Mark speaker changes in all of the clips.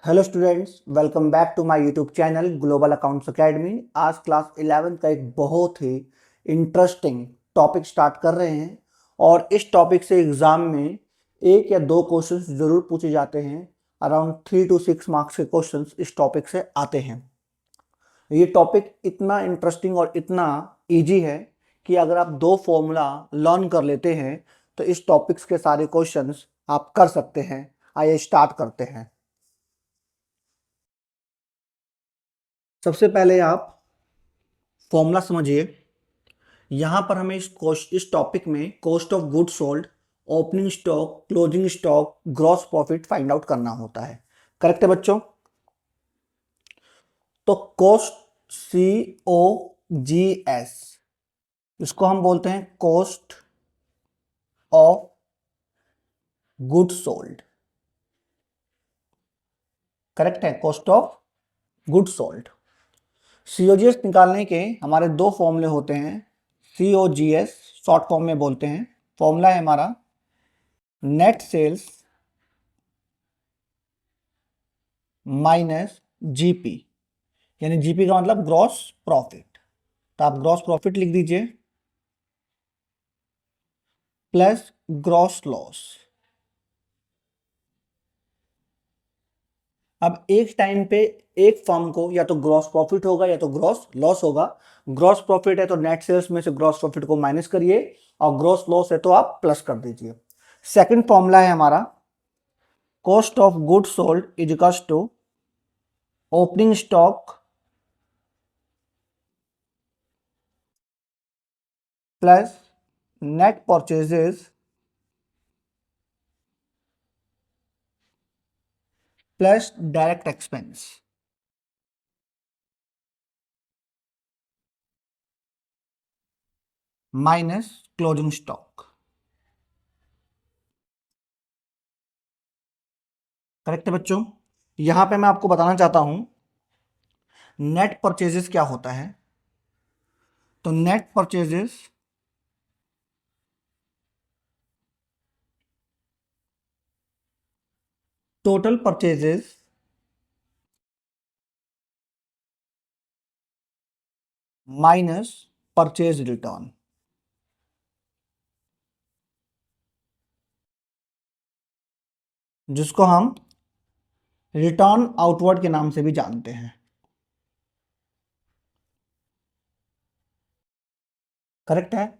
Speaker 1: Hello students, welcome back to my YouTube channel global accounts academy. आज class 11 का एक बहुत ही इंटरेस्टिंग टॉपिक स्टार्ट कर रहे हैं और इस टॉपिक से एग्जाम में एक या दो क्वेश्चंस जरूर पूछे जाते हैं। अराउंड 3 to 6 मार्क्स के क्वेश्चंस इस टॉपिक से आते हैं। ये टॉपिक इतना इंटरेस्टिंग और इतना ईजी है कि अगर आप दो फॉर्मूला लर्न कर लेते हैं तो इस टॉपिक्स के सारे क्वेश्चंस आप कर सकते हैं। आइए स्टार्ट करते हैं। सबसे पहले आप फॉर्मूला समझिए। यहां पर हमें इस टॉपिक में cost of goods sold, opening stock, closing stock, gross profit find out करना होता है। करेक्ट है बच्चों? तो कॉस्ट COGS, इसको हम बोलते हैं cost of goods sold. Correct है, cost of goods sold. COGS निकालने के हमारे दो फॉर्मूले होते हैं। COGS शॉर्ट फॉर्म में बोलते हैं। फॉर्मूला है हमारा नेट सेल्स माइनस जीपी, यानी जीपी का मतलब ग्रॉस प्रॉफिट। तो आप ग्रॉस प्रॉफिट लिख दीजिए प्लस ग्रॉस लॉस। अब एक टाइम पे एक फर्म को या तो ग्रॉस प्रॉफिट होगा या तो ग्रॉस लॉस होगा। ग्रॉस प्रॉफिट है तो नेट सेल्स में से ग्रॉस प्रॉफिट को माइनस करिए और ग्रॉस लॉस है तो आप प्लस कर दीजिए। सेकंड फॉर्मूला है हमारा cost of goods sold is equals to opening stock plus net purchases plus direct expense minus closing stock. Correct है बच्चों? यहां पे मैं आपको बताना चाहता हूं नेट परचेजेस क्या होता है। तो net purchases total purchases minus purchase return. जिसको हम रिटर्न आउटवर्ड के नाम से भी जानते हैं। करेक्ट है?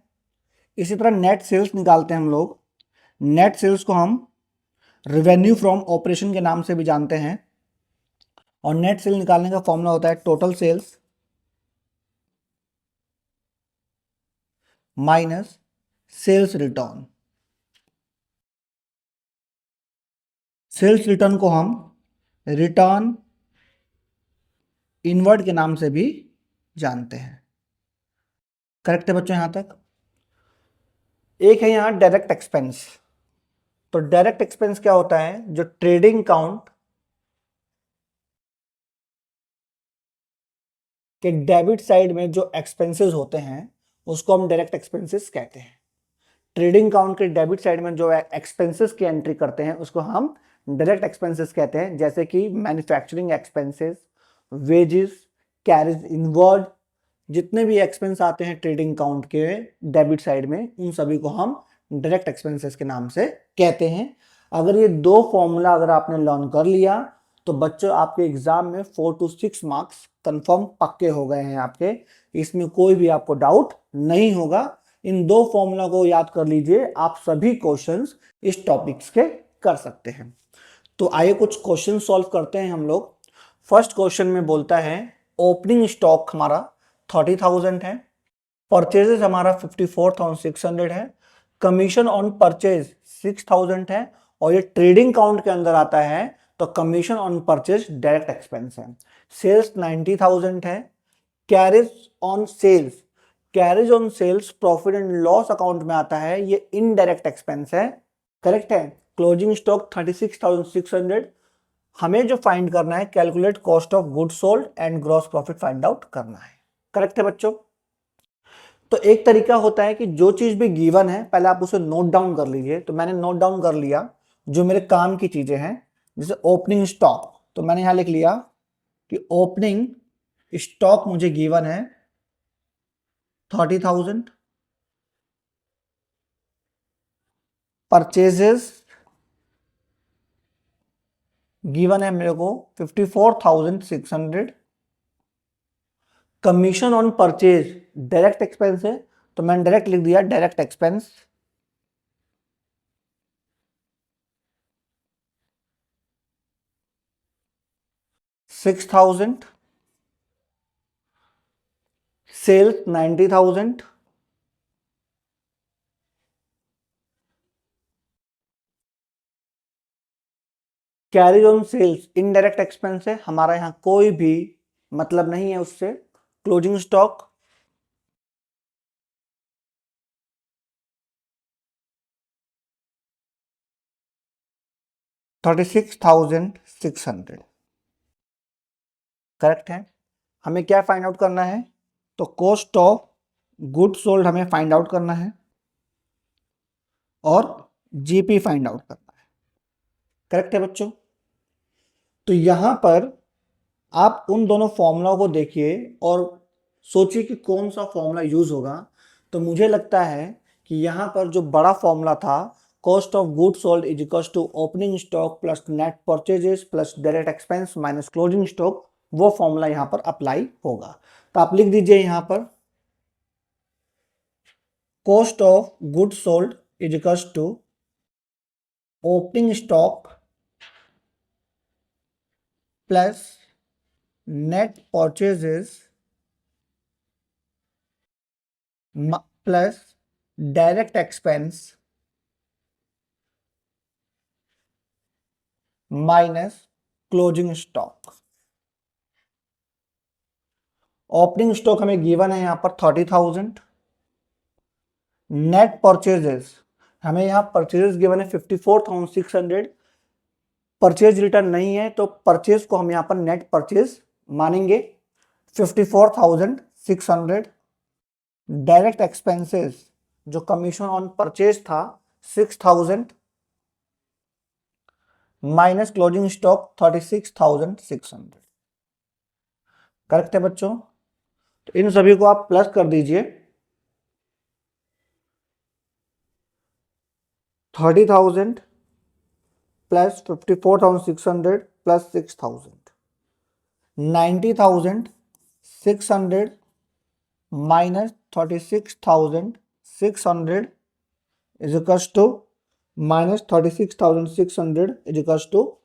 Speaker 1: इसी तरह नेट सेल्स निकालते हैं हम लोग। नेट सेल्स को हम रेवेन्यू फ्रॉम ऑपरेशन के नाम से भी जानते हैं और नेट सेल निकालने का फॉर्मूला होता है total sales minus sales return. Sales return को हम रिटर्न इनवर्ड के नाम से भी जानते हैं। करेक्ट है बच्चों? यहां तक एक है यहां डायरेक्ट एक्सपेंस। तो डायरेक्ट एक्सपेंस क्या होता है? जो ट्रेडिंग काउंट के डेबिट साइड में जो एक्सपेंसेस होते हैं उसको हम डायरेक्ट एक्सपेंसेस कहते हैं। ट्रेडिंग काउंट के डेबिट साइड में जो एक्सपेंसेस की एंट्री करते हैं उसको हम डायरेक्ट एक्सपेंसेस कहते हैं, जैसे कि manufacturing expenses, wages, carriage inward, जितने भी एक्सपेंस आते हैं ट्रेडिंग काउंट के डेबिट साइड में उन सभी को हम डायरेक्ट एक्सपेंसेस के नाम से कहते हैं। अगर ये दो फॉर्मूला अगर आपने लर्न कर लिया तो बच्चों आपके एग्जाम में 4 to 6 मार्क्स कंफर्म पक्के हो गए हैं आपके। इसमें कोई भी आपको डाउट नहीं होगा। इन दो फॉर्मूला को याद कर लीजिए, आप सभी क्वेश्चंस इस टॉपिक्स के कर सकते हैं। तो आइए कुछ क्वेश्चन सॉल्व करते हैं हम लोग। फर्स्ट क्वेश्चन में बोलता है ओपनिंग स्टॉक हमारा 30,000 है, परचेजेस हमारा 54,600 है, कमीशन ऑन परचेज 6,000 है और ये ट्रेडिंग काउंट के अंदर आता है तो commission on purchase direct expense है। सेल्स 90,000 है, carriage on sales, carriage on sales profit and loss account में आता है, ये इनडायरेक्ट एक्सपेंस है। करेक्ट है? Closing stock 36,600। हमें जो फाइंड करना है calculate cost of goods sold and gross profit find out करना है। करेक्ट है बच्चों? तो एक तरीका होता है कि जो चीज भी गिवन है पहले आप उसे नोट डाउन कर लीजिए। तो मैंने नोट डाउन कर लिया जो मेरे काम की चीजें हैं, जैसे ओपनिंग स्टॉक तो मैंने यहां लिख लिया कि ओपनिंग स्टॉक मुझे गिवन है 30,000, परचेजेस गिवन है मेरे को 54,600, commission on purchase direct expense है तो मैंने डायरेक्ट लिख दिया direct expense, 6,000, sales 90,000, carry on sales indirect expense है, हमारा यहां कोई भी मतलब नहीं है उससे, क्लोजिंग स्टॉक 36,600, करेक्ट है। हमें क्या फाइंड आउट करना है, तो कॉस्ट ऑफ गुड सोल्ड हमें फाइंड आउट करना है और जीपी फाइंड आउट करना है, करेक्ट है बच्चों। तो यहां पर आप उन दोनों फॉर्मूला को देखिए और सोचिए कि कौन सा फॉर्मूला यूज होगा। तो मुझे लगता है कि यहां पर जो बड़ा फॉर्मूला था, cost of good sold is equal to opening stock plus net purchases plus direct expense minus closing stock, वो फॉर्मूला यहां पर अप्लाई होगा। तो आप लिख दीजिए यहां पर cost of good sold is equal to opening stock plus net purchases plus direct expense minus closing stock. Opening stock हमें गिवन है यहां पर 30,000, नेट परचेजेस हमें यहां परचेजेस गिवन है 54,600, परचेज रिटर्न नहीं है तो परचेज को हम यहां पर नेट परचेज मानेंगे 54,600, डायरेक्ट एक्सपेंसेस जो कमीशन ऑन परचेज था 6,000 माइनस क्लोजिंग स्टॉक 36,600, करेक्ट है बच्चों। तो इन सभी को आप प्लस कर दीजिए, 30,000 plus 54,600 plus 6,000, 90,600 minus 36,600 is equals to minus 36,600 is equals to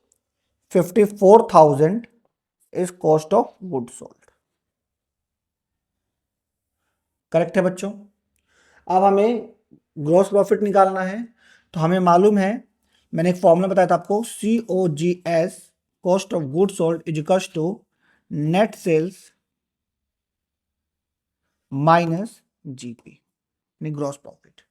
Speaker 1: 54,000 is cost of goods sold, correct है बच्चों। अब हमें ग्रॉस प्रॉफिट निकालना है, तो हमें मालूम है, मैंने एक फॉर्मूला बताया था आपको, COGS cost of good sold is equals to net sales minus GP यानी ग्रॉस प्रॉफिट।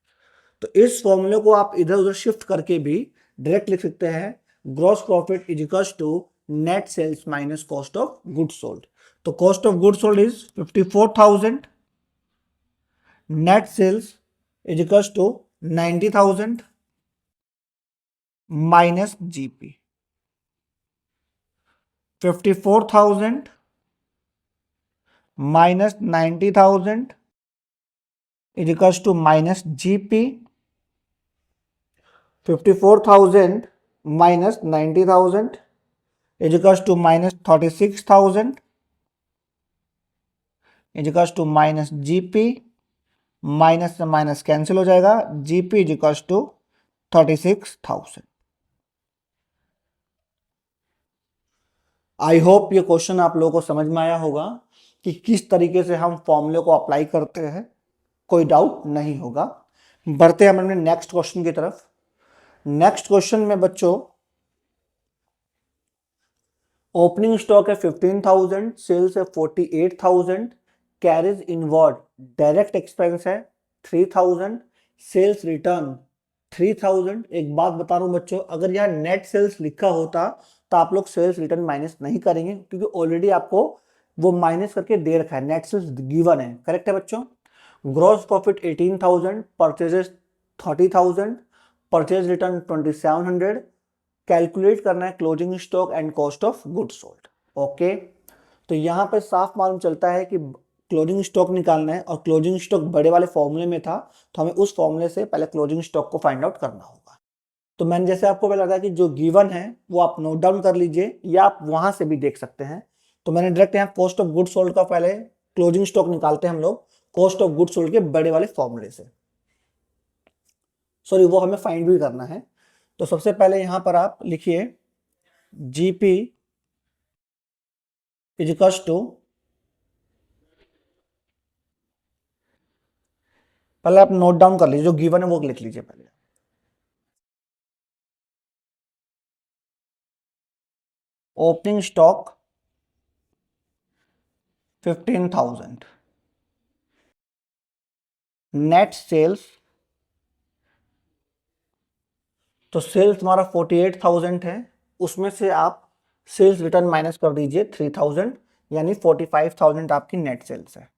Speaker 1: तो इस फॉर्मूले को आप इधर उधर शिफ्ट करके भी डायरेक्ट लिख सकते हैं, gross profit is equals to net sales minus cost of good sold. तो cost of good sold is 54,000, net sales is equals to 90,000 minus GP, 54,000 minus 90,000 is equals to minus GP, 54,000 minus 90,000 is equals to minus 36,000 is equals to minus GP, minus से minus cancel हो जाएगा, GP is equals to 36,000। I hope ये question आप लोगों को समझ में आया होगा कि किस तरीके से हम फॉर्मूले को अप्लाई करते हैं, कोई डाउट नहीं होगा। बढ़ते हैं हम अपने नेक्स्ट क्वेश्चन की तरफ। नेक्स्ट क्वेश्चन में बच्चों ओपनिंग स्टॉक है 15,000, सेल्स है 48,000, कैरेज इनवर्ड डायरेक्ट एक्सपेंस है 3,000, सेल्स रिटर्न 3,000। एक बात बता रहा हूं बच्चों, अगर यहाँ नेट सेल्स लिखा होता तो आप लोग सेल्स रिटर्न माइनस नहीं करेंगे, क्योंकि ऑलरेडी आपको वो माइनस करके दे रखा है, नेट सेल्स गिवन है, करेक्ट है बच्चों। Gross profit 18,000, purchases 30,000, purchase return 2,700, calculate करना है closing stock and cost of goods sold. Okay, तो यहाँ पे साफ मालूम चलता है कि क्लोजिंग स्टॉक निकालना है और क्लोजिंग स्टॉक बड़े वाले फॉर्मूले में था, तो हमें उस फॉर्मूले से पहले क्लोजिंग स्टॉक को फाइंड आउट करना होगा। तो मैंने जैसे आपको पहले बताया कि जो गिवन है वो आप नोट डाउन कर लीजिए या आप वहां से भी देख सकते हैं। तो मैंने डायरेक्ट यहाँ कॉस्ट ऑफ गुड्स सोल्ड का पहले क्लोजिंग स्टॉक निकालते हैं हम लोग कॉस्ट ऑफ गुड्स सोल्ड के बड़े वाले फॉर्मूले से। सॉरी, वो हमें फाइंड भी करना है। तो सबसे पहले यहां पर आप लिखिए जीपी इज इक्वल्स टू, पहले आप नोट डाउन कर लीजिए, जो गिवन है वो लिख लीजिए पहले। ओपनिंग स्टॉक 15,000, नेट सेल्स, तो सेल्स हमारा 48,000 है, उसमें से आप सेल्स रिटर्न माइनस कर दीजिए 3,000, यानी 45,000 आपकी नेट सेल्स है।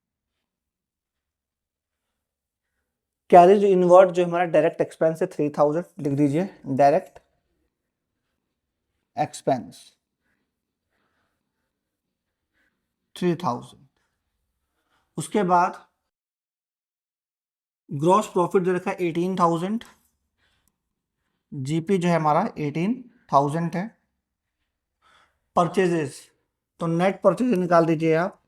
Speaker 1: कैरेज इनवर्ड जो हमारा डायरेक्ट एक्सपेंस है 3,000 लिख दीजिए, डायरेक्ट एक्सपेंस 3,000। उसके बाद ग्रॉस प्रॉफिट जो रखा है 18,000, जीपी जो है हमारा 18,000 है। परचेजेस, तो नेट परचेज निकाल दीजिए आप,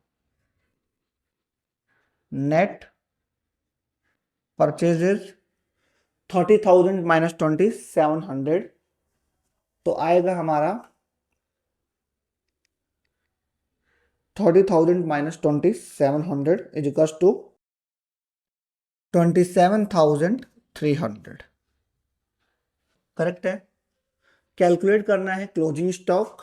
Speaker 1: नेट परचेजेस 30,000 माइनस 2,700, तो आएगा हमारा 30,000 minus 2,700 is equals to 27,300। Correct है। कैलकुलेट करना है क्लोजिंग स्टॉक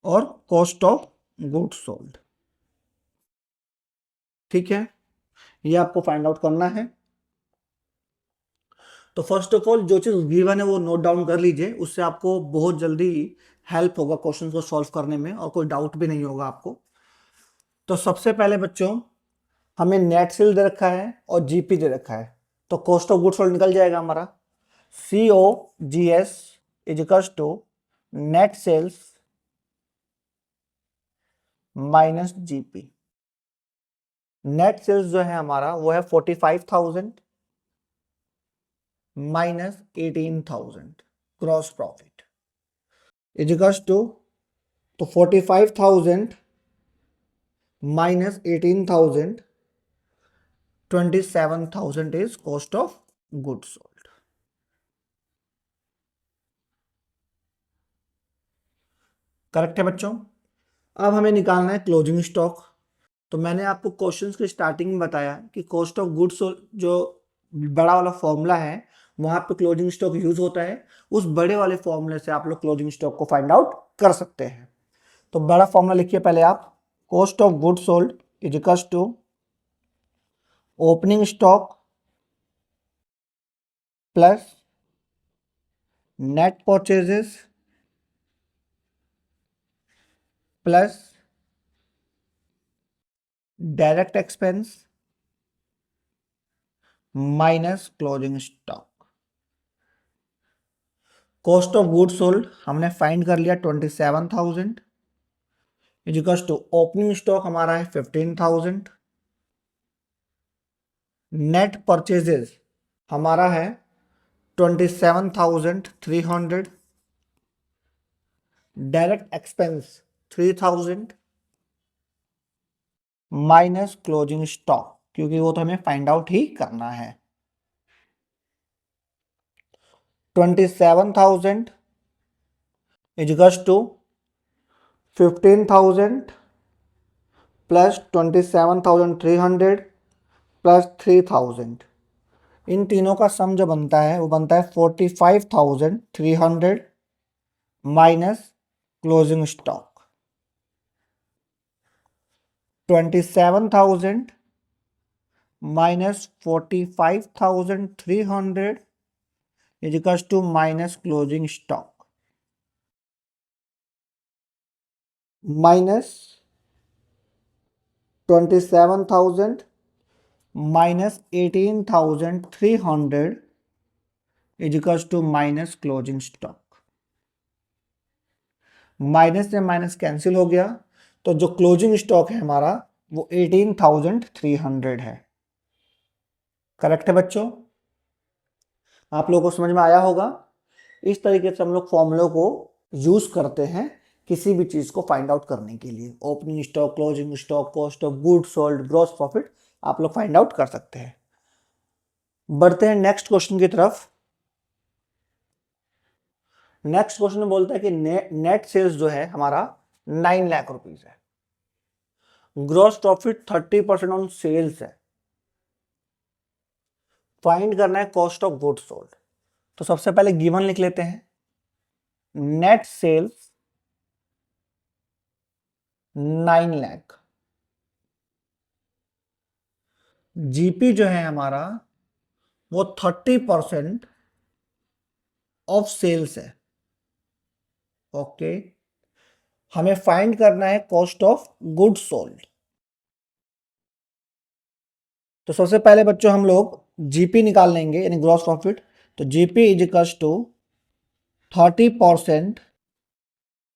Speaker 1: और कॉस्ट ऑफ गुड्स सोल्ड। ठीक है, ये आपको फाइंड आउट करना है। तो फर्स्ट ऑफ ऑल जो चीज गिवन है वो नोट डाउन कर लीजिए, उससे आपको बहुत जल्दी हेल्प होगा क्वेश्चन को सॉल्व करने में और कोई डाउट भी नहीं होगा आपको। तो सबसे पहले बच्चों हमें नेट सेल दे रखा है और जीपी दे रखा है, तो कॉस्ट ऑफ गुड्स सोल्ड निकल जाएगा हमारा COGS is equals to net sales minus GP. Net sales जो है हमारा वो है 45,000 minus 18,000 gross profit is equals to, तो 45,000 minus 18,000, 27,000 is cost of goods sold. Correct है बच्चों। अब हमें निकालना है क्लोजिंग स्टॉक। तो मैंने आपको क्वेश्चंस के स्टार्टिंग में बताया कि कॉस्ट ऑफ गुड्स जो बड़ा वाला फॉर्मूला है वहां पे क्लोजिंग स्टॉक यूज होता है, उस बड़े वाले फॉर्मूले से आप लोग क्लोजिंग स्टॉक को फाइंड आउट कर सकते हैं। तो बड़ा फॉर्मूला लिखिए पहले आप, cost of goods sold is equals to opening stock plus net purchases plus direct expense minus closing stock. Cost of goods sold हमने फाइंड कर लिया 27,000 is equals to opening stock हमारा है 15,000, नेट परचेजेस हमारा है 27,300, direct expense 3,000 minus closing stock, क्योंकि वो तो हमें फाइंड आउट ही करना है। 27,000 is equals to 15,000 plus 27,300 plus 3,000, इन तीनों का सम जो बनता है वो बनता है 45,300 minus closing stock. 27,000 minus 45,300 is equals to minus closing stock minus 27,000 minus 18,300 is equals to minus closing stock. Minus से माइनस कैंसिल हो गया, तो जो क्लोजिंग स्टॉक है हमारा वो 18,300 है। करेक्ट है बच्चों? आप लोगों को समझ में आया होगा। इस तरीके से हम लोग फॉर्मूलों को यूज करते हैं किसी भी चीज को फाइंड आउट करने के लिए। Opening stock, closing stock, cost of goods sold, gross profit आप लोग फाइंड आउट कर सकते हैं। बढ़ते हैं नेक्स्ट क्वेश्चन की तरफ। नेक्स्ट क्वेश्चन में बोलता है कि नेट सेल्स जो है हमारा 9 लाख रुपीज है, ग्रॉस प्रॉफिट 30% ऑन सेल्स है, फाइंड करना है कॉस्ट ऑफ गुड्स सोल्ड। तो सबसे पहले गिवन लिख लेते हैं, नेट सेल्स 9 लाख, जीपी जो है हमारा वो 30% ऑफ सेल्स है। ओके, हमें फाइंड करना है कॉस्ट ऑफ गुड्स सोल्ड। तो सबसे पहले बच्चों हम लोग जीपी निकाल लेंगे, यानी ग्रॉस प्रॉफिट। तो GP is equals to 30%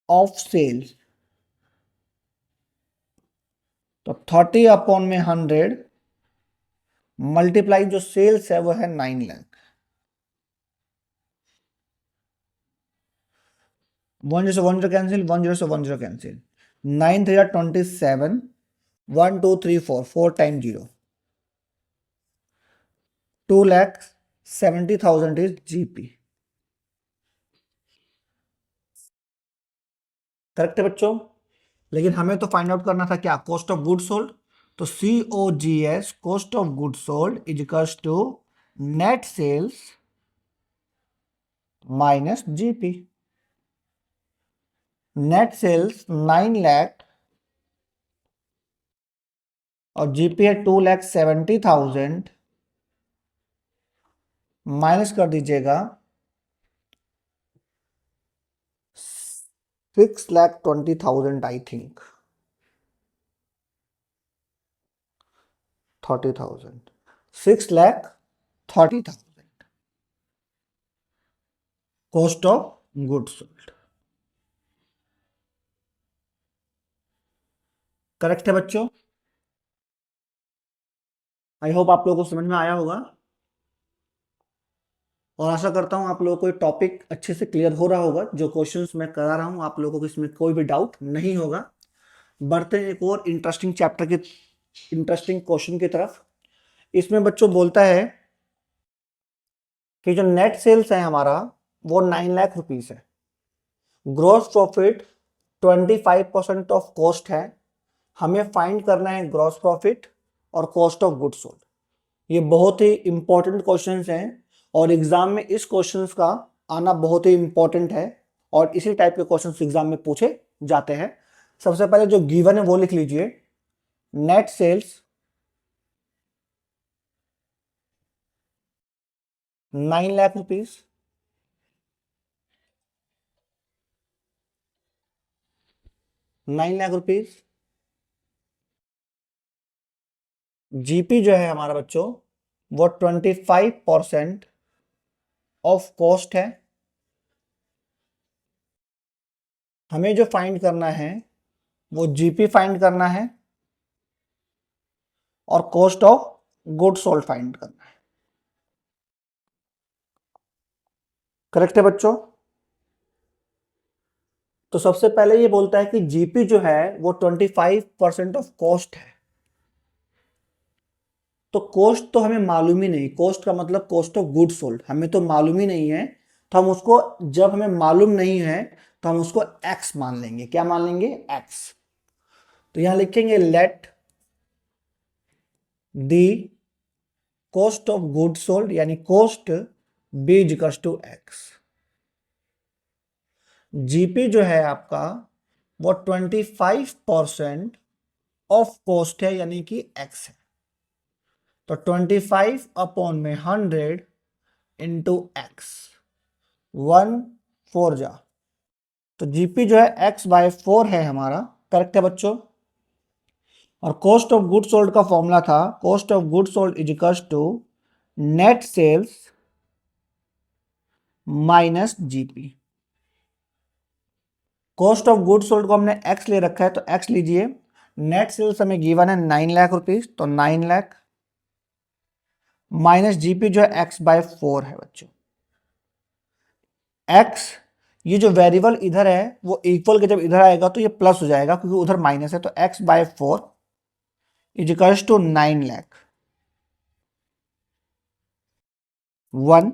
Speaker 1: of sales. तो 30 अपॉन में 100 मल्टीप्लाई जो सेल्स है वो है 9 लाख। 1 0 से 1 0 कैंसिल, 1 0 से 1 0 cancel, 9 3 27, 1 2 3 4, 4 time 0, 2,70,000 is GP. Correct है बच्चों? लेकिन हमें तो फाइंड आउट करना था क्या, कॉस्ट ऑफ गुड सोल्ड। तो COGS, cost of good sold is equals to net sales minus GP. Net sales 9 lakh और जीपी है 2,70,000, माइनस कर दीजिएगा 6,20,000, I think 30,000, 6,30,000 cost of good sold. Correct है बच्चों? आई होप आप लोगों को समझ में आया होगा, और आशा करता हूं आप लोगों को ये टॉपिक अच्छे से क्लियर हो रहा होगा। जो क्वेश्चंस मैं करा रहा हूं आप लोगों को इसमें कोई भी डाउट नहीं होगा। बढ़ते हैं एक और इंटरेस्टिंग चैप्टर के, इंटरेस्टिंग क्वेश्चन की तरफ। इसमें बच्चों बोलता है कि जो नेट सेल्स है हमारा वो 9 लाख रुपीस है, ग्रॉस प्रॉफिट 25% ऑफ कॉस्ट है, हमें फाइंड करना है ग्रॉस प्रॉफिट और कॉस्ट ऑफ गुड्स सोल्ड। ये बहुत ही इंपॉर्टेंट क्वेश्चंस हैं और एग्जाम में इस क्वेश्चंस का आना बहुत ही इंपॉर्टेंट है, और इसी टाइप के क्वेश्चंस एग्जाम में पूछे जाते हैं। सबसे पहले जो गिवन है वो लिख लीजिए, net sales 9 lakh rupees, GP जो है हमारा बच्चों वो 25% ऑफ कॉस्ट है, हमें जो फाइंड करना है वो जीपी फाइंड करना है और cost of goods sold find करना है। करेक्ट है बच्चों? तो सबसे पहले ये बोलता है कि जीपी जो है वो 25% ऑफ कॉस्ट है। तो कॉस्ट तो हमें मालूम ही नहीं, कॉस्ट का मतलब कॉस्ट ऑफ गुड सोल्ड हमें तो मालूम ही नहीं है। तो हम उसको, जब हमें मालूम नहीं है तो हम उसको एक्स मान लेंगे। क्या मान लेंगे? एक्स। तो यहां लिखेंगे let the cost of good sold, यानी cost be equals to x. GP जो है आपका वो 25% ऑफ कॉस्ट है, यानी कि एक्स है। तो 25 अपॉन में 100 इंटू एक्स, 1 4 जा, तो जीपी जो है x/4 है हमारा। करेक्ट है बच्चों? और कॉस्ट ऑफ गुड सोल्ड का फॉर्मूला था cost of good sold is equals to net sales minus GP. Cost of good sold को हमने एक्स ले रखा है तो एक्स लीजिए, नेट सेल्स हमें गिवन है 9 लाख रुपीज तो 9 लाख माइनस जीपी जो है एक्स बाय 4 है बच्चों। एक्स ये जो वेरिएबल इधर है वो इक्वल के जब इधर आएगा तो ये प्लस हो जाएगा क्योंकि उधर माइनस है, तो x by 4 is equals to 9 lakh 1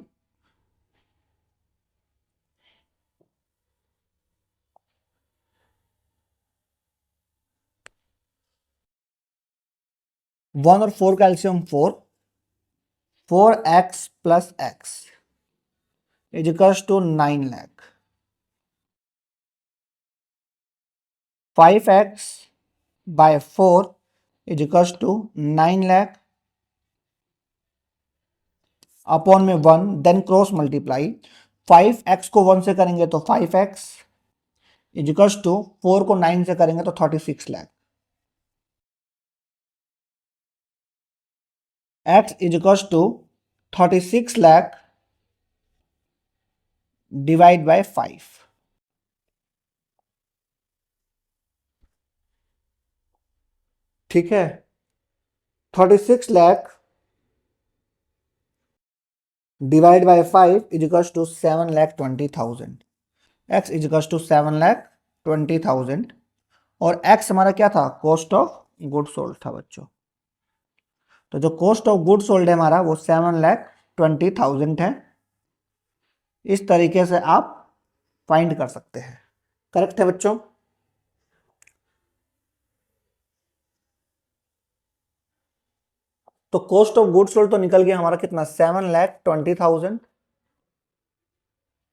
Speaker 1: 1 और 4 का LCM 4 x plus x is equals to 9 lakh 5 x by 4 is equals to 9 lakh upon में 1 देन क्रॉस मल्टीप्लाई 5x को 1 से करेंगे तो 5x इज इक्वल्स टू 4 को 9 से करेंगे तो 36 lakh x is equals to 36 lakh divide by 5। ठीक है, 36 lakh divide by 5 is equals to 7,20,000। x is equals to 7,20,000 और x हमारा क्या था, कॉस्ट ऑफ गुड सोल्ड था बच्चों। तो जो कॉस्ट ऑफ गुड सोल्ड है हमारा वो 7,20,000 है। इस तरीके से आप फाइंड कर सकते हैं। करेक्ट है बच्चों। तो कॉस्ट ऑफ गुड सोल्ड तो निकल गया हमारा कितना, 7,20,000।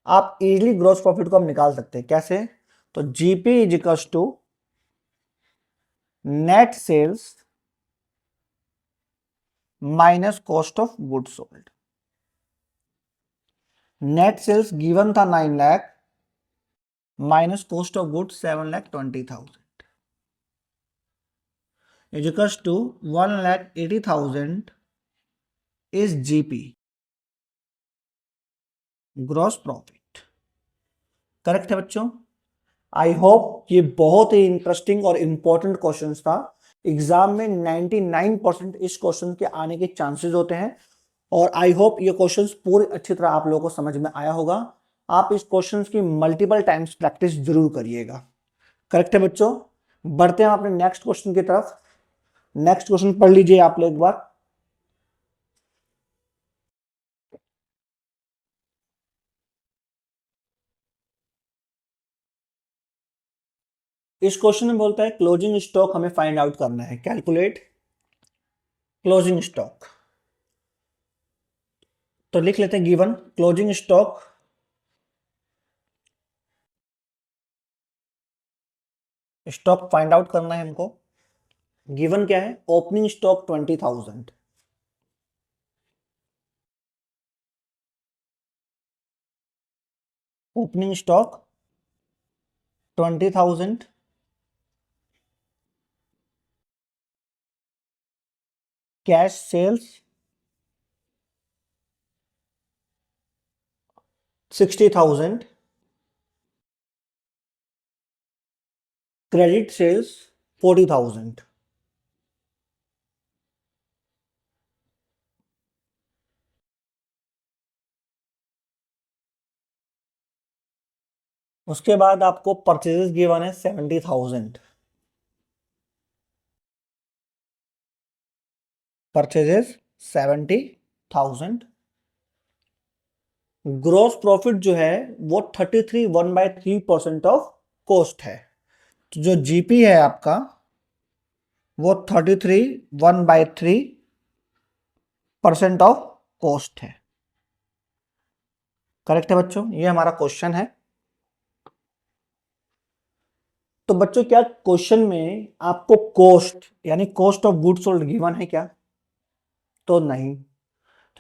Speaker 1: आप इजीली ग्रॉस प्रॉफिट को हम निकाल सकते हैं। कैसे, तो GP is equals to net sales minus cost of good sold. Net sales given था 9 lakh minus cost of good 7,20,000 is equals to 1,80,000 is GP, gross profit. Correct है बच्चों। आई होप ये बहुत ही इंटरेस्टिंग और इंपॉर्टेंट क्वेश्चन था। Exam में 99% इस क्वेश्चन के आने के चांसेस होते हैं और आई होप ये क्वेश्चंस पूरी अच्छी तरह आप लोगों को समझ में आया होगा। आप इस क्वेश्चंस की मल्टीपल टाइम्स प्रैक्टिस जरूर करिएगा। करेक्ट है बच्चों। बढ़ते हैं अपने नेक्स्ट क्वेश्चन की तरफ। नेक्स्ट क्वेश्चन पढ़ लीजिए आप लोग एक बार। इस क्वेश्चन में बोलता है क्लोजिंग स्टॉक हमें फाइंड आउट करना है। Calculate closing stock. तो लिख लेते हैं given closing stock find out करना है हमको। गिवन क्या है, opening stock 20,000, opening stock 20,000, cash sales 60,000, credit sales 40,000। उसके बाद आपको परचेजेस गिवन है 70,000, परचेजेस 70,000। ग्रॉस प्रॉफिट जो है वो 33 1/3% ऑफ कॉस्ट है। तो जो जीपी है आपका वो 33 1/3% ऑफ कॉस्ट है। करेक्ट है बच्चों, ये हमारा क्वेश्चन है। तो बच्चों क्या क्वेश्चन में आपको कॉस्ट यानी cost of goods sold given है क्या? तो नहीं।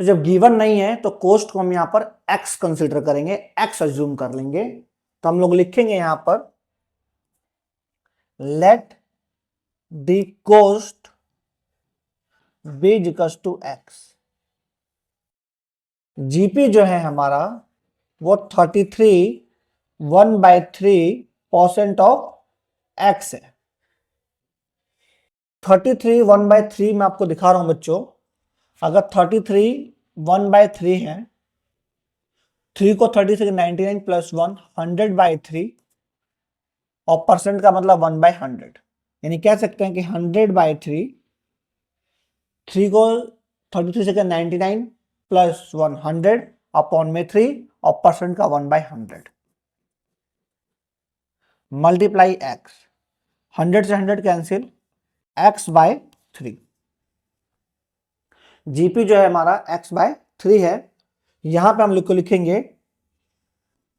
Speaker 1: तो जब गिवन नहीं है तो कॉस्ट को हम यहां पर एक्स कंसीडर करेंगे, एक्स अज्यूम कर लेंगे। तो हम लोग लिखेंगे यहां पर let the cost be equals to x. GP जो है हमारा वो 33 1/3% ऑफ एक्स है। 33 1/3 मैं आपको दिखा रहा हूं बच्चों। अगर 33 1/3 है, 3 को 30 से 99 प्लस 1 100/3 और परसेंट का मतलब 1/100, यानी कह सकते हैं कि 100/3, 3 को 33 से 99 प्लस 100 अपॉन में 3 और परसेंट का 1/100 मल्टीप्लाई एक्स। 100 से 100 कैंसिल, x/3। जीपी जो है हमारा x/3 है। यहां पे हम लिखेंगे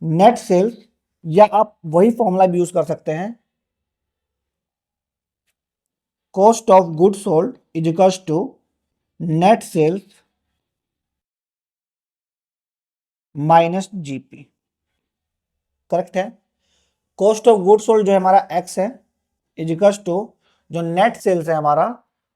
Speaker 1: नेट सेल्स, या आप वही फॉर्मूला भी यूज कर सकते हैं, cost of good sold is equals to net sales minus GP. Correct है। कॉस्ट ऑफ गुड सोल्ड जो है हमारा एक्स है, इज इक्वल्स टू जो नेट सेल्स है हमारा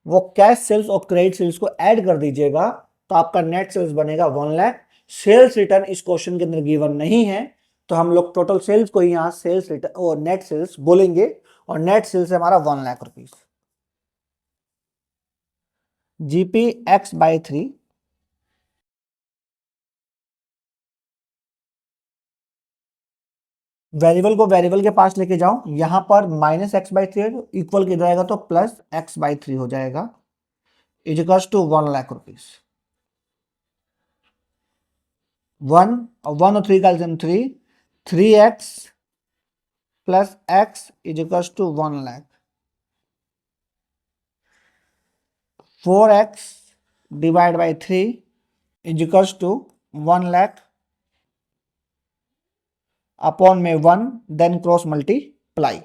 Speaker 1: वो कैश सेल्स और क्रेडिट सेल्स को ऐड कर दीजिएगा तो आपका नेट सेल्स बनेगा 1 लाख। सेल्स रिटर्न इस क्वेश्चन के अंदर गिवन नहीं है, तो हम लोग टोटल सेल्स को यहां सेल्स रिटर्न और नेट सेल्स बोलेंगे, और नेट सेल्स है हमारा 1 lakh rupees. GP x/3 variable को वेरिएबल के पास लेके जाओ, यहां पर -x/3 है तो इक्वल किधर आएगा तो +x/3 हो जाएगा, is equals to 1 lakh rupees. 1 और 3 का LCM 3, 3x plus x is equals to 1 lakh. 4x divide by 3 is equals to 1 lakh upon में 1, देन क्रॉस मल्टीप्लाई।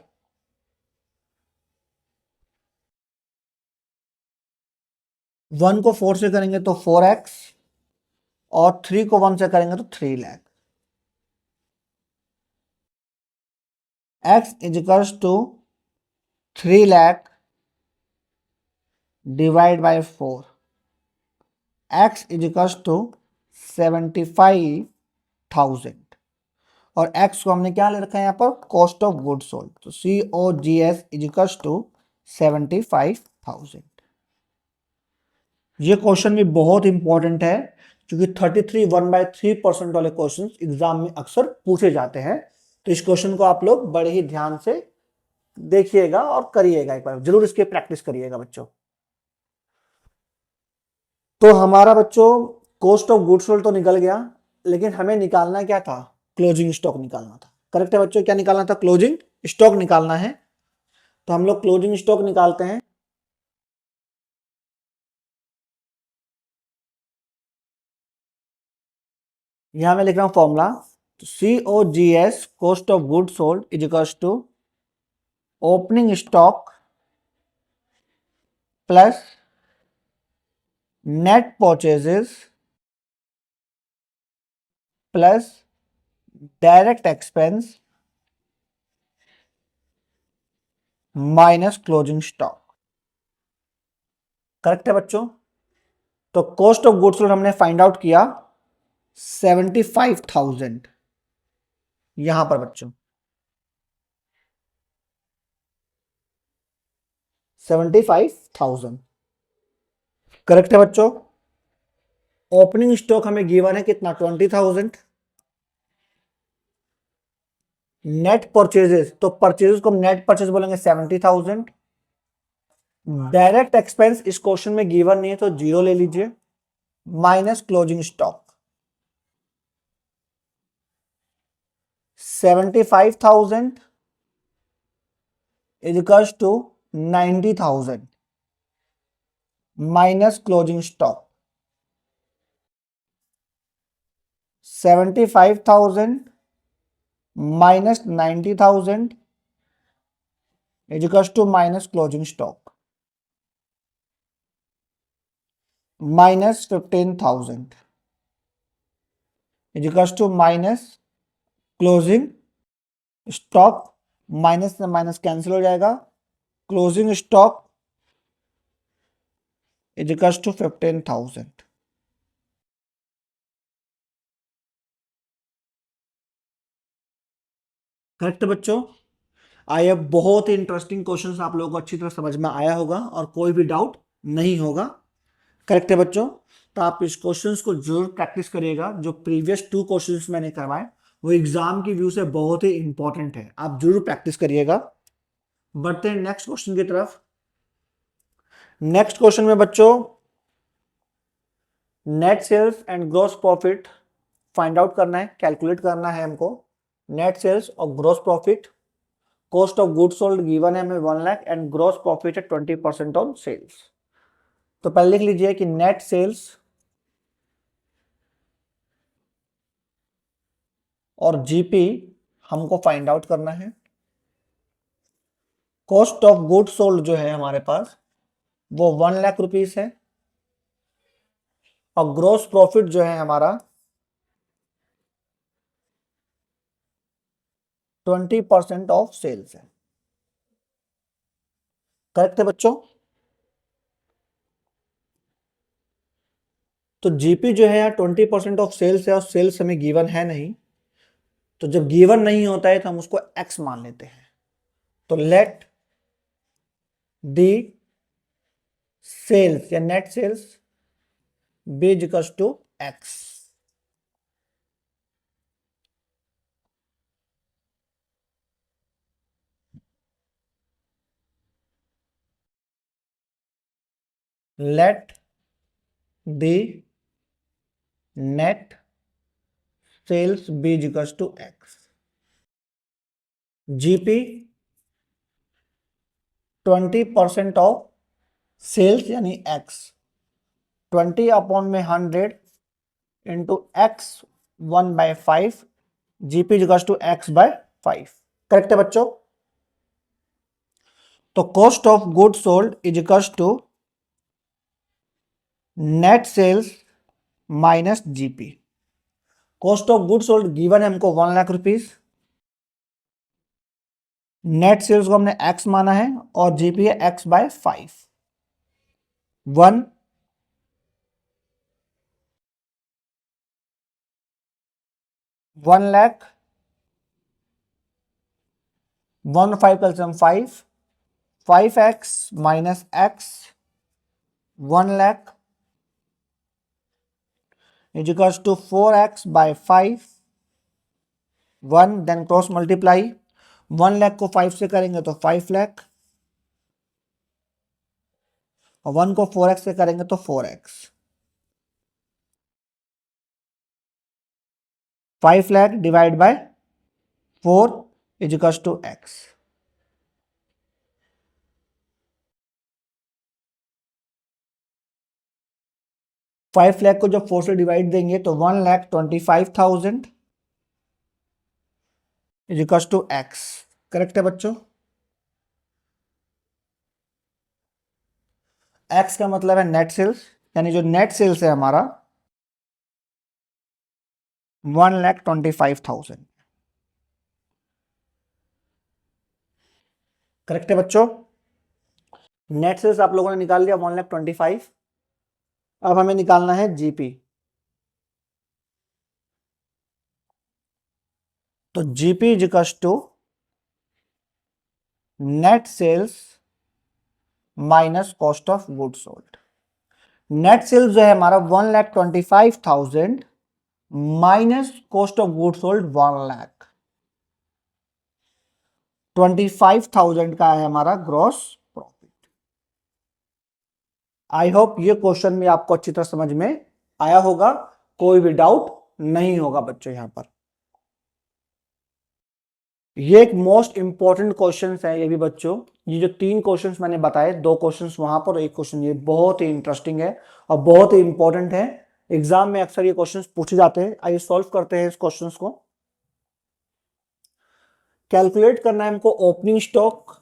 Speaker 1: 1 को 4 से करेंगे तो 4x और 3 को 1 से करेंगे तो 3 lakh. x is equals to 3 lakh divide by 4, x is equals to 75,000, और x को हमने क्या ले रखा है यहाँ पर कॉस्ट ऑफ गुड सोल्ड, तो COGS इज इक्वल्स टू 75,000। ये क्वेश्चन भी बहुत इंपॉर्टेंट है क्योंकि 33 1/3% वाले क्वेश्चन एग्जाम में अक्सर पूछे जाते हैं, तो इस क्वेश्चन को आप लोग बड़े ही ध्यान से देखिएगा और करिएगा, एक बार जरूर इसके प्रैक्टिस करिएगा बच्चों। तो हमारा बच्चों कॉस्ट ऑफ गुड्स सोल्ड तो निकल गया, लेकिन हमें निकालना क्या था, क्लोजिंग स्टॉक निकालना था। करेक्ट है बच्चों, क्या निकालना था, क्लोजिंग स्टॉक निकालना है। तो हम लोग क्लोजिंग स्टॉक निकालते हैं। यहां मैं लिख रहा हूं फॉर्मूला, तो COGS cost of good sold is equals to opening stock plus net purchases plus direct expense minus closing stock. Correct है बच्चों। तो कॉस्ट ऑफ गुड्स सोल्ड हमने फाइंड आउट किया 75,000 यहां पर बच्चों, 75,000। करेक्ट है बच्चों। ओपनिंग स्टॉक हमें गिवन है कितना, 20,000। नेट परचेजेस, तो परचेजेस को हम नेट परचेज बोलेंगे 70,000। डायरेक्ट एक्सपेंस इस क्वेश्चन में गिवन नहीं है तो 0 ले लीजिए, minus closing stock 75,000 is equals to 90,000 minus closing stock. 75,000 minus 90,000 is equals to minus closing stock minus 15,000 is equals to minus closing stock. Minus से माइनस कैंसिल हो जाएगा, closing stock is equal to 15,000। Correct बच्चों। I अब बहुत ही interesting questions आप लोगों को अच्छी तरह समझ में आया होगा और कोई भी डाउट नहीं होगा। करेक्ट है बच्चों। तो आप इस क्वेश्चंस को जरूर प्रैक्टिस करिएगा। जो प्रीवियस 2 क्वेश्चंस मैंने करवाए वो एग्जाम की व्यू से बहुत ही इंपॉर्टेंट है, आप जरूर प्रैक्टिस करिएगा। बढ़ते हैं नेक्स्ट क्वेश्चन की तरफ। नेक्स्ट क्वेश्चन में बच्चों net sales and gross profit find out करना है, कैलकुलेट करना है हमको। नेट सेल्स और gross profit, cost of good sold given है हमें 1 लाख एंड ग्रॉस प्रॉफिट है 20% ऑन सेल्स। तो पहले लिख लीजिए कि नेट सेल्स और जीपी हमको फाइंड आउट करना है। कॉस्ट ऑफ गुड सोल्ड जो है हमारे पास वो 1 लाख रुपीस है और ग्रॉस प्रॉफिट जो है हमारा 20% ऑफ सेल्स है। करेक्ट है बच्चों। तो जीपी जो है यार 20% ऑफ सेल्स है और सेल्स हमें गिवन है नहीं, तो जब गिवन नहीं होता है तो हम उसको एक्स मान लेते हैं। तो लेट दी सेल्स या net sales be equals to x. Let the net sales be equals to x. GP 20% of sales यानी x, 20/100 into x 1/5, GP equals to x by 5। Correct है बच्चों। तो cost of good sold is equals to net sales minus GP. Cost of good sold given है हमको 1 lakh rupees, net sales को हमने x माना है और जीपी है x by 5। 1 lakh 1 5 LCM 5x minus x 1 lakh is equals to 4x by 5 1, then cross multiply 1 lakh को 5 से करेंगे तो 5 लाख और 1 को 4x से करेंगे तो 4x। 5 लाख divide by 4 is equals to x। 5 lakh को जब 4 से डिवाइड देंगे तो 1,25,000 is equals to x। Correct है बच्चों। x का मतलब है नेट सेल्स, यानी जो नेट सेल्स है हमारा 1,25,000। करेक्ट है बच्चों। नेट सेल्स आप लोगों ने निकाल लिया 1,25,000। अब हमें निकालना है जीपी। तो GP is equals to net sales minus cost of good sold. Net sales जो है हमारा 1,25,000 minus cost of good sold 1,25,000 का है हमारा ग्रॉस प्रॉफिट। आई होप ये क्वेश्चन भी आपको अच्छी तरह समझ में आया होगा, कोई भी डाउट नहीं होगा बच्चों। यहां पर ये एक मोस्ट इंपॉर्टेंट क्वेश्चन है ये भी बच्चों। ये जो 3 क्वेश्चंस मैंने बताए, 2 क्वेश्चंस वहां पर, एक क्वेश्चन ये, बहुत ही इंटरेस्टिंग है और बहुत ही इंपॉर्टेंट है। एग्जाम में अक्सर ये क्वेश्चंस पूछे जाते हैं। आइए सॉल्व करते हैं इस क्वेश्चंस को। कैलकुलेट करना है हमको opening stock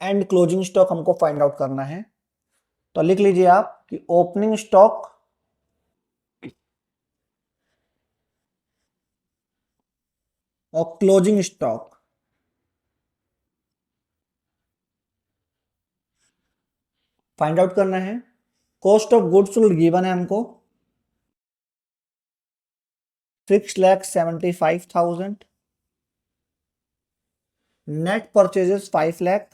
Speaker 1: and closing stock हमको फाइंड आउट करना है। तो लिख लीजिए आप कि ओपनिंग स्टॉक और क्लोजिंग स्टॉक फाइंड आउट करना है। Cost of goods sold given है हमको 6,75,000, net purchases 5 lakh,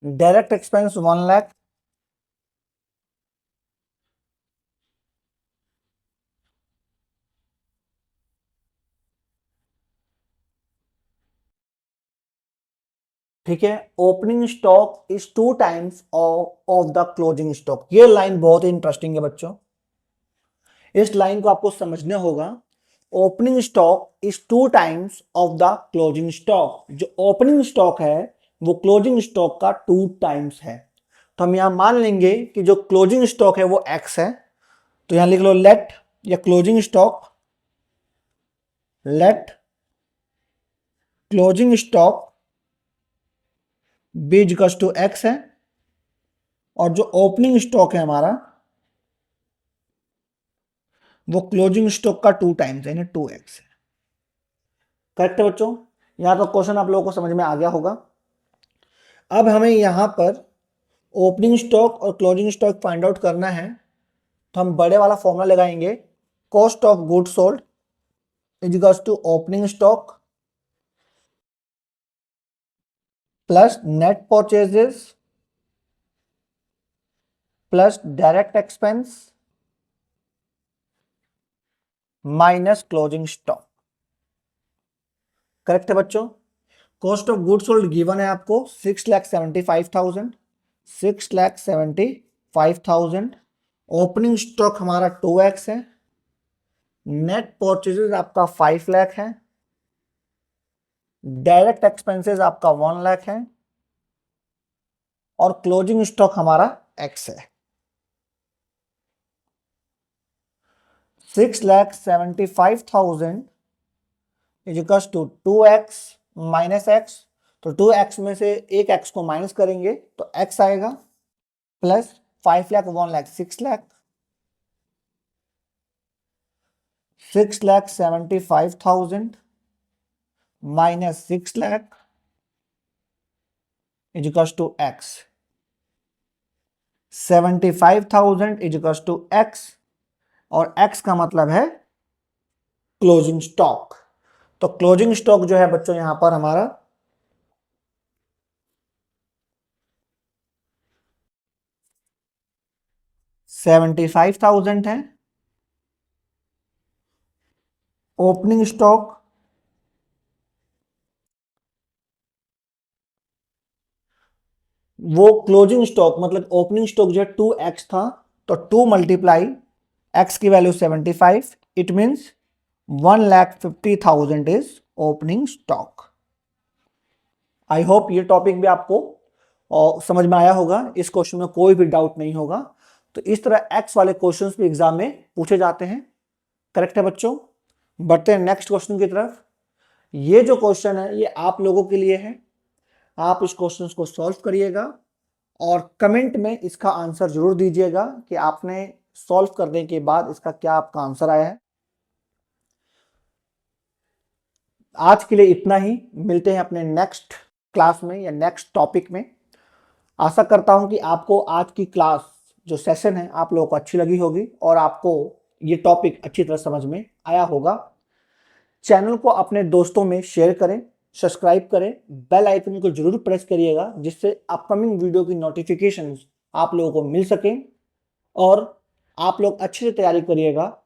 Speaker 1: direct expense 1 lakh, ठीक है। Opening stock is 2 times of the closing stock. ये लाइन बहुत ही इंटरेस्टिंग है बच्चों, इस लाइन को आपको समझना होगा। Opening stock is 2 times of the closing stock. जो ओपनिंग स्टॉक है वो क्लोजिंग स्टॉक का 2 टाइम्स है। तो हम यहां मान लेंगे कि जो क्लोजिंग स्टॉक है वो एक्स है, तो यहां लिख लो लेट या closing stock, let closing stock be equals to x है, और जो ओपनिंग स्टॉक है हमारा वो क्लोजिंग स्टॉक का 2 टाइम्स है, 2x है। करेक्ट है बच्चों, यहां तक क्वेश्चन आप लोगों को समझ में आ गया होगा। अब हमें यहां पर ओपनिंग स्टॉक और क्लोजिंग स्टॉक फाइंड आउट करना है, तो हम बड़े वाला फॉर्मूला लगाएंगे, cost of goods sold is equals to opening stock plus net purchases plus direct expense minus closing stock. Correct है बच्चों। Cost of goods sold given है आपको 6,75,000, 6,75,000। ओपनिंग स्टॉक हमारा 2x है, नेट परचेजेस आपका 5 लाख है, डायरेक्ट एक्सपेंसेस आपका 1 लाख है, और क्लोजिंग स्टॉक हमारा x है। 6,75,000 is equal to 2x minus x, तो 2x में से एक x को माइनस करेंगे तो x आएगा, plus 5 lakh 1 lakh 6 lakh, 6,75,000 minus 6 lakh is equal to x, 75,000 is equal to x, और x का मतलब है क्लोजिंग स्टॉक। तो क्लोजिंग स्टॉक जो है बच्चों यहां पर हमारा 75,000 है। ओपनिंग स्टॉक वो क्लोजिंग स्टॉक मतलब ओपनिंग स्टॉक जो है 2x था, तो 2 मल्टीप्लाई x की value 75, it means 1,50,000 is opening stock. I hope ये टॉपिक भी आपको समझ में आया होगा, इस क्वेश्चन में कोई भी डाउट नहीं होगा। तो इस तरह x वाले क्वेश्चंस भी एग्जाम में पूछे जाते हैं। करेक्ट है बच्चों। बढ़ते हैं नेक्स्ट क्वेश्चन की तरफ। ये जो क्वेश्चन है ये आप लोगों के लिए है, आप इस क्वेश्चन को सॉल्व करिएगा और कमेंट में इसका आंसर जरूर दीजिएगा कि आपने सॉल्व करने के बाद इसका क्या आपका आंसर आया है। आज के लिए इतना ही, मिलते हैं अपने नेक्स्ट क्लास में या नेक्स्ट टॉपिक में। आशा करता हूं कि आपको आज की क्लास जो सेशन है आप लोगों को अच्छी लगी होगी और आपको ये टॉपिक अच्छी तरह समझ में आया होगा। चैनल को अपने दोस्तों में शेयर करें, सब्सक्राइब करें, बेल आइकन को जरूर प्रेस करिएगा जिससे अपकमिंग वीडियो की नोटिफिकेशंस आप लोगों को मिल सकें और आप लोग अच्छे से तैयारी करिएगा।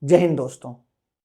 Speaker 1: जय हिंद दोस्तों।